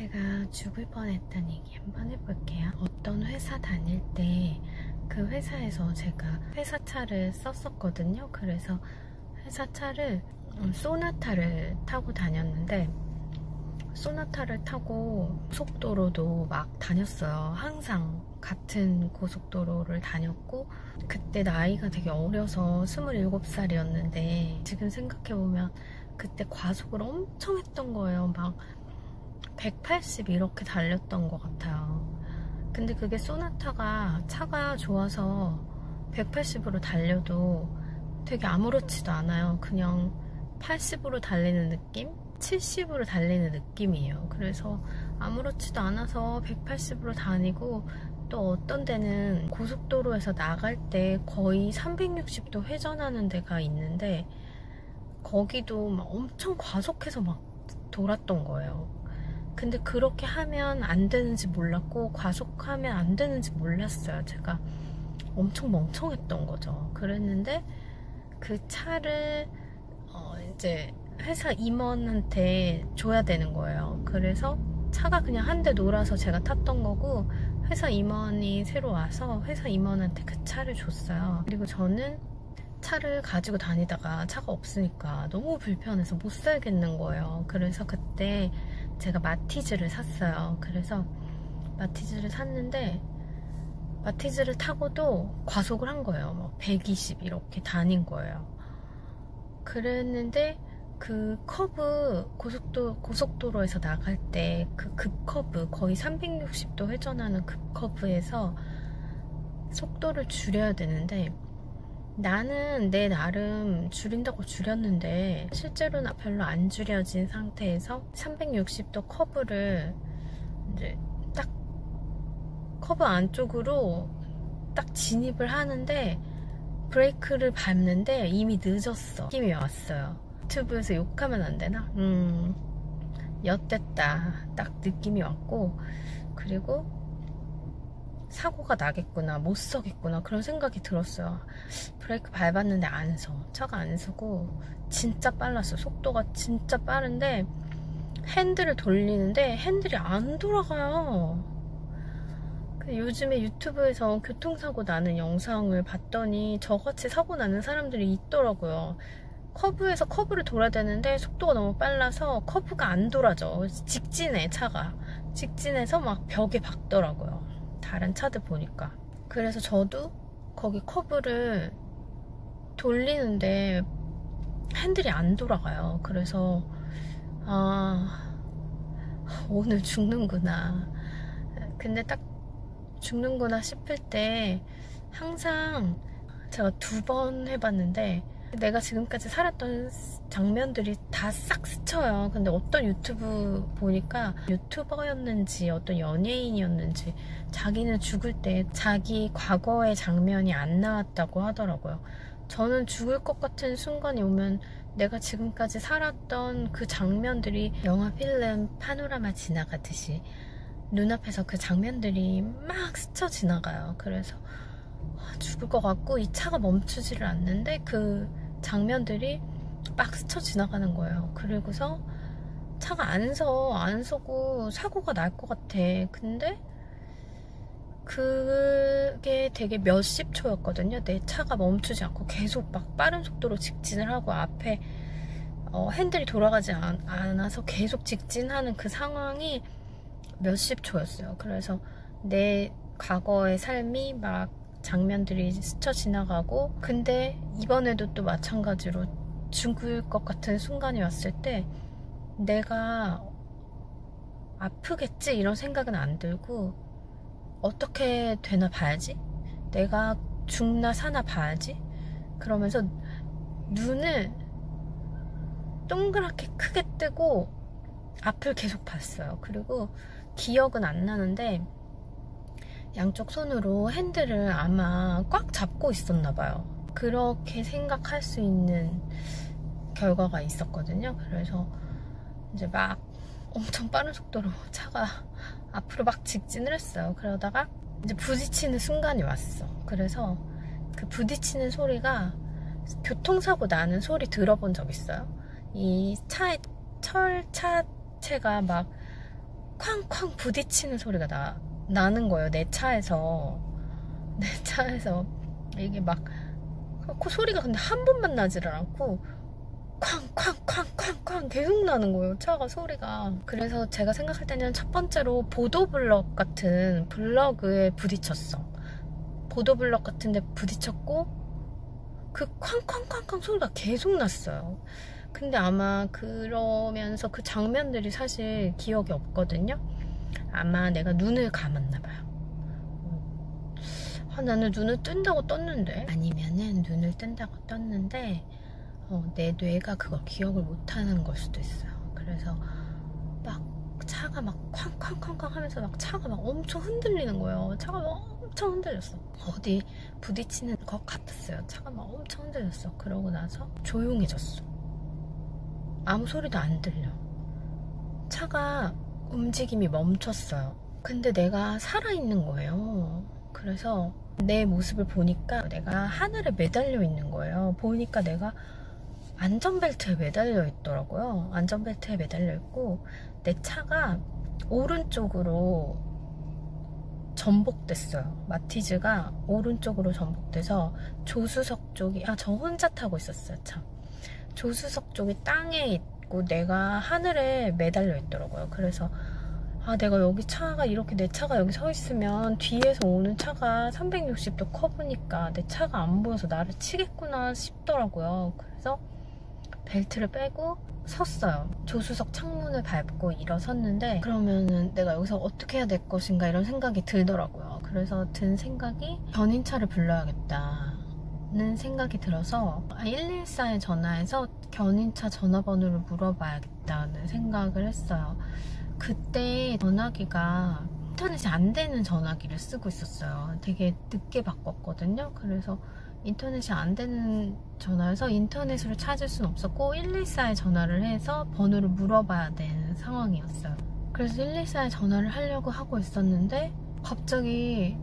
제가 죽을 뻔했던 얘기 한번 해볼게요. 어떤 회사 다닐 때 그 회사에서 제가 회사 차를 썼었거든요. 그래서 회사 차를 소나타를 타고 다녔는데, 소나타를 타고 고속도로도 막 다녔어요. 항상 같은 고속도로를 다녔고, 그때 나이가 되게 어려서 27살이었는데 지금 생각해보면 그때 과속을 엄청 했던 거예요. 막 180 이렇게 달렸던 것 같아요. 근데 그게 소나타가 차가 좋아서 180으로 달려도 되게 아무렇지도 않아요. 그냥 80으로 달리는 느낌? 70으로 달리는 느낌이에요. 그래서 아무렇지도 않아서 180으로 다니고, 또 어떤 데는 고속도로에서 나갈 때 거의 360도 회전하는 데가 있는데 거기도 막 엄청 과속해서 막 돌았던 거예요. 근데 그렇게 하면 안 되는지 몰랐고, 과속하면 안 되는지 몰랐어요. 제가 엄청 멍청했던 거죠. 그랬는데 그 차를 이제 회사 임원한테 줘야 되는 거예요. 그래서 차가 그냥 한 대 놀아서 제가 탔던 거고, 회사 임원이 새로 와서 회사 임원한테 그 차를 줬어요. 그리고 저는 차를 가지고 다니다가 차가 없으니까 너무 불편해서 못 살겠는 거예요. 그래서 그때 제가 마티즈를 샀어요. 그래서 마티즈를 샀는데 마티즈를 타고도 과속을 한 거예요. 막 120 이렇게 다닌 거예요. 그랬는데 그 커브, 고속도로에서 나갈 때 그 급커브, 거의 360도 회전하는 급커브에서 속도를 줄여야 되는데, 나는 내 나름 줄인다고 줄였는데 실제로는 별로 안 줄여진 상태에서 360도 커브를 이제 딱 커브 안쪽으로 딱 진입을 하는데, 브레이크를 밟는데 이미 늦었어. 느낌이 왔어요. 유튜브에서 욕하면 안 되나? 엿됐다 딱 느낌이 왔고, 그리고 사고가 나겠구나, 못 서겠구나, 그런 생각이 들었어요. 브레이크 밟았는데 안 서. 차가 안 서고 진짜 빨랐어. 속도가 진짜 빠른데 핸들을 돌리는데 핸들이 안 돌아가요. 요즘에 유튜브에서 교통사고 나는 영상을 봤더니 저같이 사고 나는 사람들이 있더라고요. 커브에서 커브를 돌아야 되는데 속도가 너무 빨라서 커브가 안 돌아져. 직진해, 차가. 직진해서 막 벽에 박더라고요. 다른 차들 보니까. 그래서 저도 거기 커브를 돌리는데 핸들이 안 돌아가요. 그래서 오늘 죽는구나. 근데 딱 죽는구나 싶을 때 항상 제가 2번 해봤는데 내가 지금까지 살았던 장면들이 다 싹 스쳐요. 근데 어떤 유튜브 보니까 유튜버였는지 어떤 연예인이었는지 자기는 죽을 때 자기 과거의 장면이 안 나왔다고 하더라고요. 저는 죽을 것 같은 순간이 오면 내가 지금까지 살았던 그 장면들이 영화 필름 파노라마 지나가듯이 눈앞에서 그 장면들이 막 스쳐 지나가요. 그래서 죽을 것 같고 이 차가 멈추지를 않는데 그 장면들이 막 스쳐 지나가는 거예요. 그리고서 차가 안 서고 사고가 날 것 같아. 근데 그게 되게 몇십 초였거든요. 내 차가 멈추지 않고 계속 막 빠른 속도로 직진을 하고 앞에 핸들이 돌아가지 않아서 계속 직진하는 그 상황이 몇십 초였어요. 그래서 내 과거의 삶이 막 장면들이 스쳐 지나가고, 근데 이번에도 또 마찬가지로 죽을 것 같은 순간이 왔을 때 내가 아프겠지 이런 생각은 안 들고 어떻게 되나 봐야지, 내가 죽나 사나 봐야지, 그러면서 눈을 동그랗게 크게 뜨고 앞을 계속 봤어요. 그리고 기억은 안 나는데 양쪽 손으로 핸들을 아마 꽉 잡고 있었나 봐요. 그렇게 생각할 수 있는 결과가 있었거든요. 그래서 이제 막 엄청 빠른 속도로 차가 앞으로 막 직진을 했어요. 그러다가 이제 부딪히는 순간이 왔어. 그래서 그 부딪히는 소리가 교통사고 나는 소리 들어본 적 있어요? 이 차의 철차체가 막 쾅쾅 부딪히는 소리가 나는 거예요. 내 차에서 이게 막 그 소리가 근데 한 번만 나지를 않고 쾅쾅쾅쾅쾅 계속 나는 거예요. 차가 소리가. 그래서 제가 생각할 때는 첫 번째로 보도블럭 같은 블럭에 부딪혔어. 보도블럭 같은 데 부딪혔고 그 쾅쾅쾅쾅 소리가 계속 났어요. 근데 아마 그러면서 그 장면들이 사실 기억이 없거든요. 아마 내가 눈을 감았나 봐요. 나는 눈을 뜬다고 떴는데, 아니면은 눈을 뜬다고 떴는데 내 뇌가 그걸 기억을 못하는 걸 수도 있어요. 그래서 막 차가 막 쾅쾅쾅쾅 하면서 막 차가 막 엄청 흔들리는 거예요. 차가 막 엄청 흔들렸어. 어디 부딪히는 것 같았어요. 차가 막 엄청 흔들렸어. 그러고 나서 조용해졌어. 아무 소리도 안 들려. 차가 움직임이 멈췄어요. 근데 내가 살아있는 거예요. 그래서 내 모습을 보니까 내가 하늘에 매달려 있는 거예요. 보니까 내가 안전벨트에 매달려 있더라고요. 안전벨트에 매달려 있고 내 차가 오른쪽으로 전복됐어요. 마티즈가 오른쪽으로 전복돼서 조수석 쪽이, 저 혼자 타고 있었어요. 참. 조수석 쪽이 땅에 있고 내가 하늘에 매달려 있더라고요. 그래서 내가 여기 차가 이렇게 내 차가 여기 서 있으면 뒤에서 오는 차가 360도 커브니까 내 차가 안 보여서 나를 치겠구나 싶더라고요. 그래서 벨트를 빼고 섰어요. 조수석 창문을 밟고 일어섰는데 그러면은 내가 여기서 어떻게 해야 될 것인가 이런 생각이 들더라고요. 그래서 든 생각이 견인차를 불러야겠다는 생각이 들어서 114에 전화해서 견인차 전화번호를 물어봐야겠다는 생각을 했어요. 그때 전화기가 인터넷이 안 되는 전화기를 쓰고 있었어요. 되게 늦게 바꿨거든요. 그래서 인터넷이 안 되는 전화여서 인터넷으로 찾을 수는 없었고 114에 전화를 해서 번호를 물어봐야 되는 상황이었어요. 그래서 114에 전화를 하려고 하고 있었는데 갑자기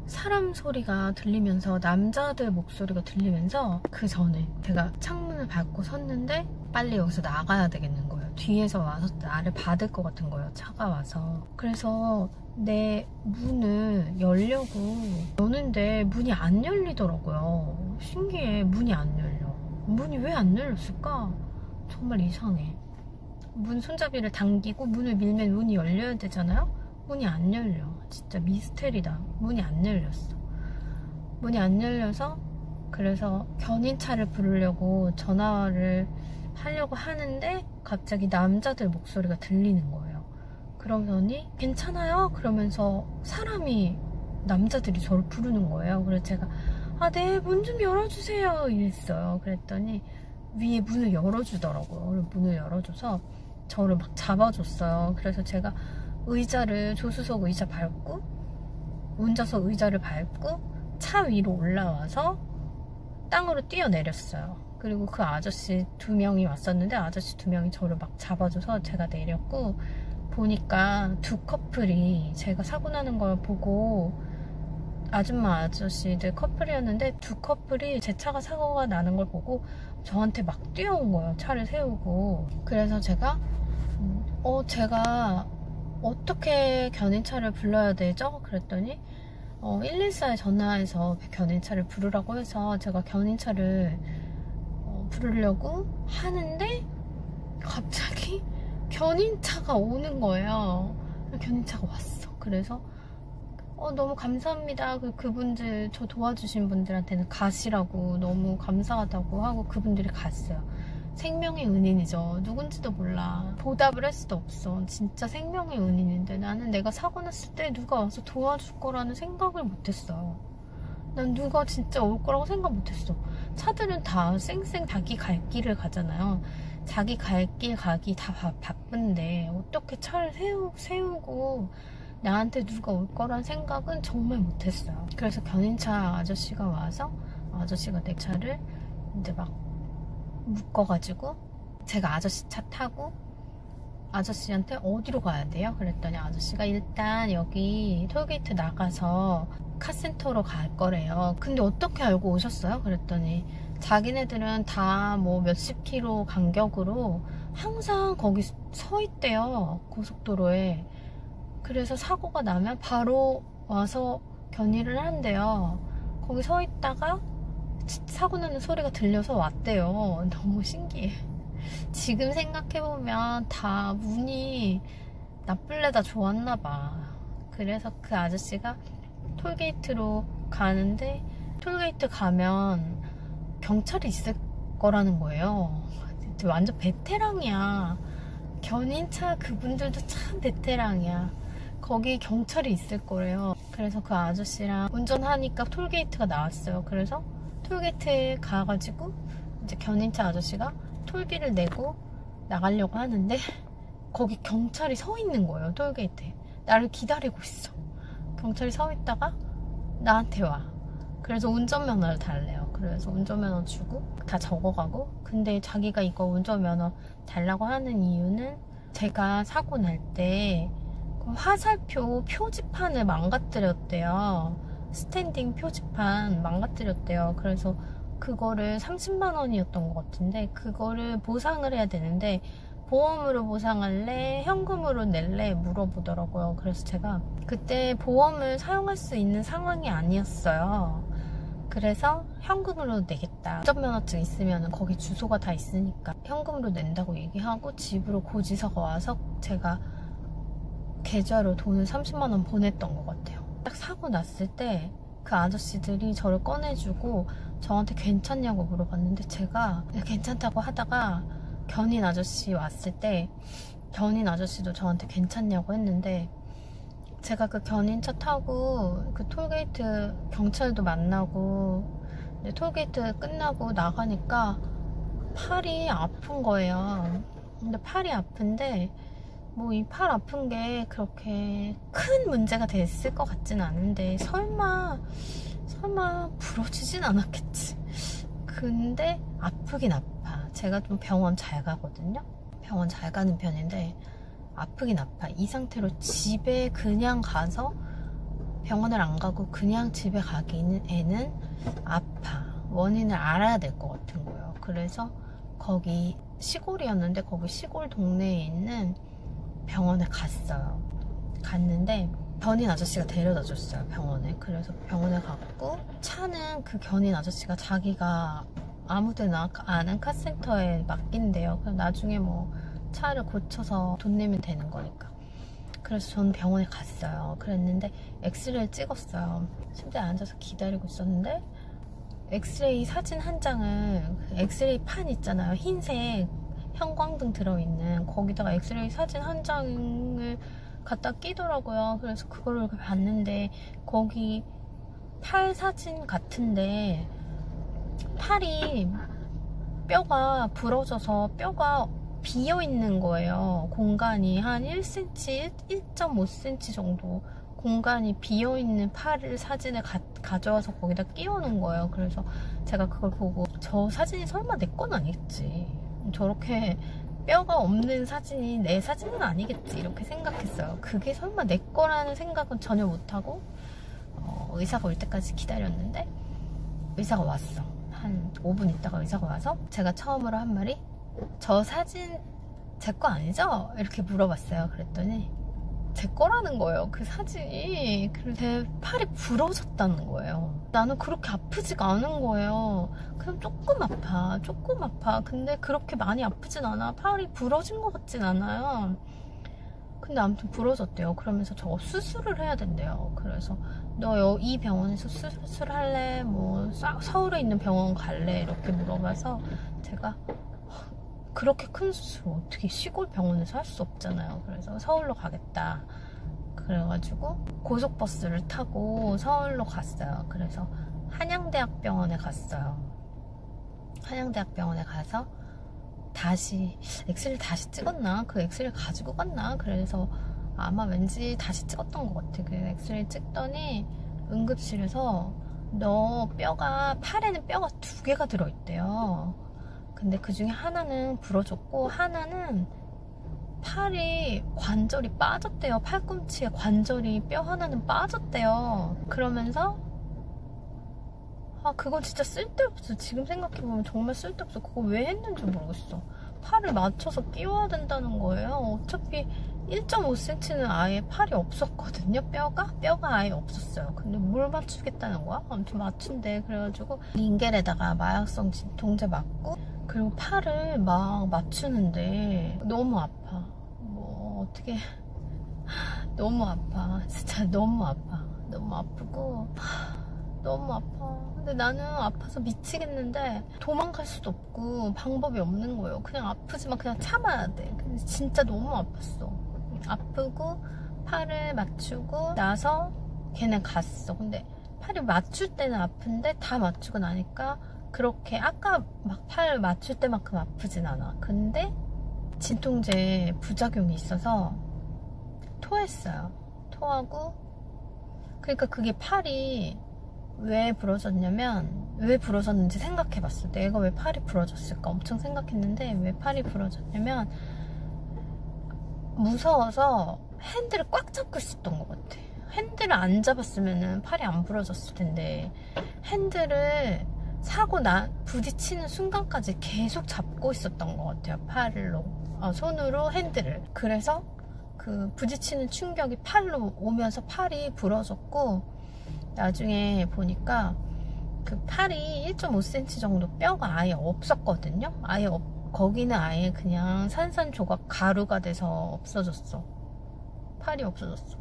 사람 소리가 들리면서 남자들 목소리가 들리면서 그 전에 제가 창문을 밟고 섰는데 빨리 여기서 나가야 되겠는 거예요. 뒤에서 와서 나를 받을 것 같은 거예요. 차가 와서. 그래서 내 문을 열려고 여는데 문이 안 열리더라고요. 신기해. 문이 안 열려. 문이 왜 안 열렸을까? 정말 이상해. 문 손잡이를 당기고 문을 밀면 문이 열려야 되잖아요? 문이 안 열려. 진짜 미스테리다. 문이 안 열렸어. 문이 안 열려서 그래서 견인차를 부르려고 전화를 하려고 하는데 갑자기 남자들 목소리가 들리는 거예요. 그러더니 괜찮아요? 그러면서 사람이 남자들이 저를 부르는 거예요. 그래서 제가 네, 문 좀 열어주세요 이랬어요. 그랬더니 위에 문을 열어주더라고요. 문을 열어줘서 저를 막 잡아줬어요. 그래서 제가 조수석 의자 밟고 운전석 의자를 밟고 차 위로 올라와서 땅으로 뛰어내렸어요. 그리고 그 아저씨 2명이 왔었는데 아저씨 2명이 저를 막 잡아줘서 제가 내렸고 보니까 두 커플이 제가 사고 나는 걸 보고 아줌마 아저씨들 커플이었는데 두 커플이 제 차가 사고가 나는 걸 보고 저한테 막 뛰어온 거예요. 차를 세우고. 그래서 제가 제가 어떻게 견인차를 불러야 되죠? 그랬더니 114에 전화해서 견인차를 부르라고 해서 제가 견인차를 부르려고 하는데 갑자기 견인차가 오는 거예요. 견인차가 왔어. 그래서 너무 감사합니다. 그분들 저 도와주신 분들한테는 가시라고 너무 감사하다고 하고 그분들이 갔어요. 생명의 은인이죠. 누군지도 몰라. 보답을 할 수도 없어. 진짜 생명의 은인인데 나는 내가 사고 났을 때 누가 와서 도와줄 거라는 생각을 못했어요. 난 누가 진짜 올 거라고 생각 못했어. 차들은 다 쌩쌩 자기 갈 길을 가잖아요. 자기 갈 길 가기 다 바쁜데 어떻게 차를 세우고 나한테 누가 올 거란 생각은 정말 못했어요. 그래서 견인차 아저씨가 와서 아저씨가 내 차를 이제 막 묶어가지고 제가 아저씨 차 타고 아저씨한테 어디로 가야 돼요? 그랬더니 아저씨가 일단 여기 톨게이트 나가서 카센터로 갈 거래요. 근데 어떻게 알고 오셨어요? 그랬더니 자기네들은 다 뭐 몇십 킬로 간격으로 항상 거기 서 있대요. 고속도로에. 그래서 사고가 나면 바로 와서 견인을 한대요. 거기 서 있다가 사고 나는 소리가 들려서 왔대요. 너무 신기해. 지금 생각해보면 다 운이 나쁠래다 좋았나봐. 그래서 그 아저씨가 톨게이트로 가는데 톨게이트 가면 경찰이 있을 거라는 거예요. 완전 베테랑이야. 견인차 그분들도 참 베테랑이야. 거기 경찰이 있을 거래요. 그래서 그 아저씨랑 운전하니까 톨게이트가 나왔어요. 그래서 톨게이트에 가가지고 이제 견인차 아저씨가 톨비를 내고 나가려고 하는데 거기 경찰이 서 있는 거예요. 톨게이트에 나를 기다리고 있어. 경찰이 서 있다가 나한테 와. 그래서 운전면허를 달래요. 그래서 운전면허 주고 다 적어가고, 근데 자기가 이거 운전면허 달라고 하는 이유는 제가 사고 날 때 화살표 표지판을 망가뜨렸대요. 스탠딩 표지판 망가뜨렸대요. 그래서 그거를 30만 원이었던 것 같은데 그거를 보상을 해야 되는데 보험으로 보상할래? 현금으로 낼래? 물어보더라고요. 그래서 제가 그때 보험을 사용할 수 있는 상황이 아니었어요. 그래서 현금으로 내겠다. 운전면허증 있으면 거기 주소가 다 있으니까 현금으로 낸다고 얘기하고 집으로 고지서가 와서 제가 계좌로 돈을 30만 원 보냈던 것 같아요. 딱 사고 났을 때 그 아저씨들이 저를 꺼내주고 저한테 괜찮냐고 물어봤는데 제가 괜찮다고 하다가 견인 아저씨 왔을 때 견인 아저씨도 저한테 괜찮냐고 했는데 제가 그 견인차 타고 그 톨게이트 경찰도 만나고 톨게이트 끝나고 나가니까 팔이 아픈 거예요. 근데 팔이 아픈데 뭐 이 팔 아픈 게 그렇게 큰 문제가 됐을 것 같진 않은데 설마 부러지진 않았겠지. 근데 아프긴 아파. 제가 좀 병원 잘 가거든요. 병원 잘 가는 편인데 아프긴 아파. 이 상태로 집에 그냥 가서 병원을 안 가고 그냥 집에 가기에는 아파. 원인을 알아야 될 것 같은 거예요. 그래서 거기 시골이었는데 거기 시골 동네에 있는 병원에 갔어요. 갔는데 견인 아저씨가 데려다 줬어요, 병원에. 그래서 병원에 갔고 차는 그 견인 아저씨가 자기가 아무데나 아는 카센터에 맡긴대요. 그럼 나중에 뭐 차를 고쳐서 돈 내면 되는 거니까. 그래서 저는 병원에 갔어요. 그랬는데 엑스레이를 찍었어요. 침대에 앉아서 기다리고 있었는데 엑스레이 사진 한 장을, 엑스레이 판 있잖아요, 흰색 형광등 들어있는, 거기다가 엑스레이 사진 한 장을 갖다 끼더라고요. 그래서 그거를 봤는데 거기 팔 사진 같은데 팔이 뼈가 부러져서 뼈가 비어있는 거예요. 공간이 한 1cm, 1.5cm 정도 공간이 비어있는 팔을 사진을 가져와서 거기다 끼워놓은 거예요. 그래서 제가 그걸 보고 저 사진이 설마 내 건 아니겠지, 저렇게 뼈가 없는 사진이 내 사진은 아니겠지, 이렇게 생각했어요. 그게 설마 내 거라는 생각은 전혀 못하고 의사가 올 때까지 기다렸는데 의사가 왔어. 한 5분 있다가 의사가 와서 제가 처음으로 한 말이 저 사진 제 거 아니죠? 이렇게 물어봤어요. 그랬더니 제 거라는 거예요, 그 사진이. 그래서 제 팔이 부러졌다는 거예요. 나는 그렇게 아프지가 않은 거예요. 그냥 조금 아파. 근데 그렇게 많이 아프진 않아. 팔이 부러진 것 같진 않아요. 근데 아무튼 부러졌대요. 그러면서 저거 수술을 해야 된대요. 그래서 너 이 병원에서 수술할래? 뭐 서울에 있는 병원 갈래? 이렇게 물어봐서 제가 그렇게 큰 수술 어떻게 시골 병원에서 할 수 없잖아요. 그래서 서울로 가겠다. 그래가지고 고속버스를 타고 서울로 갔어요. 그래서 한양대학병원에 갔어요. 한양대학병원에 가서 다시 엑스레이를 다시 찍었나? 그 엑스레이를 가지고 갔나? 그래서 아마 왠지 다시 찍었던 것 같아. 그 엑스레이 찍더니 응급실에서 너 뼈가, 팔에는 뼈가 2개가 들어있대요. 근데 그 중에 하나는 부러졌고 하나는 팔이 관절이 빠졌대요. 팔꿈치에 관절이, 뼈 하나는 빠졌대요. 그러면서 그건 진짜 쓸데없어. 지금 생각해보면 정말 쓸데없어. 그거 왜 했는지 모르겠어. 팔을 맞춰서 끼워야 된다는 거예요. 어차피 1.5cm는 아예 팔이 없었거든요. 뼈가 아예 없었어요. 근데 뭘 맞추겠다는 거야? 아무튼 맞춘대. 그래가지고 링겔에다가 마약성 진통제 맞고, 그리고 팔을 막 맞추는데 너무 아파. 뭐 어떻게 너무 아파. 진짜 너무 아파. 너무 아프고 너무 아파. 근데 나는 아파서 미치겠는데 도망갈 수도 없고 방법이 없는 거예요. 그냥 아프지만 그냥 참아야 돼. 근데 진짜 너무 아팠어. 아프고 팔을 맞추고 나서 걔네 갔어. 근데 팔을 맞출 때는 아픈데 다 맞추고 나니까 그렇게 아까 막 팔 맞출 때만큼 아프진 않아. 근데 진통제 부작용이 있어서 토했어요. 토하고, 그러니까 그게 팔이 왜 부러졌냐면, 왜 부러졌는지 생각해봤어. 내가 왜 팔이 부러졌을까 엄청 생각했는데, 왜 팔이 부러졌냐면 무서워서 핸들을 꽉 잡고 있었던 것 같아. 핸들을 안 잡았으면 팔이 안 부러졌을 텐데, 핸들을 부딪히는 순간까지 계속 잡고 있었던 것 같아요. 손으로 핸들을. 그래서 그 부딪히는 충격이 팔로 오면서 팔이 부러졌고, 나중에 보니까 그 팔이 1.5cm 정도 뼈가 아예 없었거든요. 거기는 아예 그냥 산산조각 가루가 돼서 없어졌어. 팔이 없어졌어.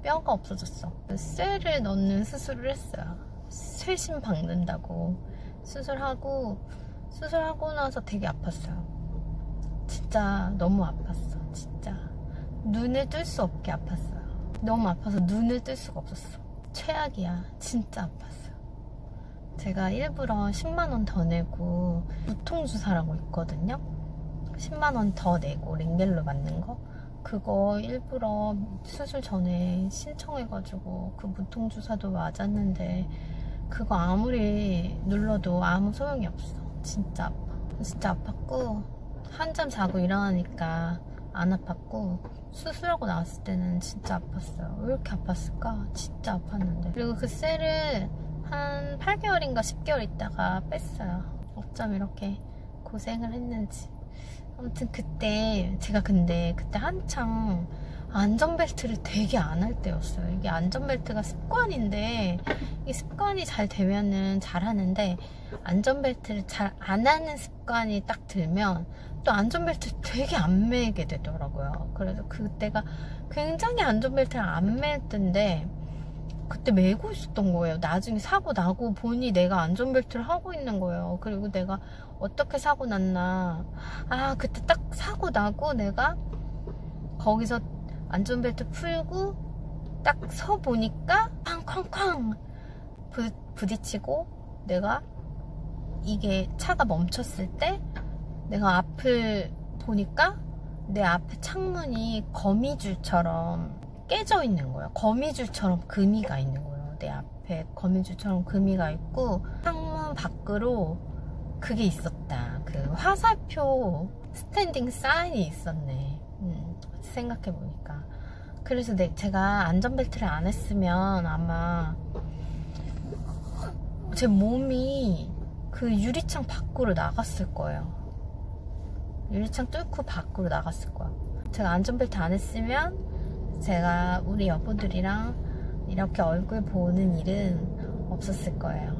뼈가 없어졌어. 쇠를 넣는 수술을 했어요. 쇠심 박는다고. 수술하고 나서 되게 아팠어요. 진짜 너무 아팠어. 진짜 눈을 뜰 수 없게 아팠어요. 너무 아파서 눈을 뜰 수가 없었어. 최악이야. 진짜 아팠어요. 제가 일부러 10만원 더 내고 무통주사라고 있거든요. 10만원 더 내고 링겔로 맞는 거, 그거 일부러 수술 전에 신청해가지고 그 무통주사도 맞았는데 그거 아무리 눌러도 아무 소용이 없어. 진짜 아파. 진짜 아팠고, 한잠 자고 일어나니까 안 아팠고, 수술하고 나왔을 때는 진짜 아팠어요. 왜 이렇게 아팠을까? 진짜 아팠는데. 그리고 그 셀을 한 8개월인가 10개월 있다가 뺐어요. 어쩜 이렇게 고생을 했는지. 아무튼 제가 그때 한창 안전벨트를 되게 안 할 때였어요. 이게 안전벨트가 습관인데, 이 습관이 잘 되면은 잘 하는데, 안전벨트를 잘 안 하는 습관이 딱 들면 또 안전벨트 되게 안 매게 되더라고요. 그래서 그때가 굉장히 안전벨트를 안 맸던데, 그때 메고 있었던 거예요. 나중에 사고 나고 보니 내가 안전벨트를 하고 있는 거예요. 그리고 내가 어떻게 사고 났나, 그때 딱 사고 나고 내가 거기서 안전벨트 풀고 딱 서 보니까 쾅쾅쾅 부딪히고, 내가 이게 차가 멈췄을 때 내가 앞을 보니까 내 앞에 창문이 거미줄처럼 깨져 있는 거예요. 거미줄처럼 금이가 있는 거예요. 내 앞에 거미줄처럼 금이가 있고, 창문 밖으로 그게 있었다. 그 화살표 스탠딩 사인이 있었네. 생각해보니까. 그래서 제가 안전벨트를 안 했으면 아마 제 몸이 그 유리창 밖으로 나갔을 거예요. 유리창 뚫고 밖으로 나갔을 거야. 제가 안전벨트 안 했으면 제가 우리 여보들이랑 이렇게 얼굴 보는 일은 없었을 거예요.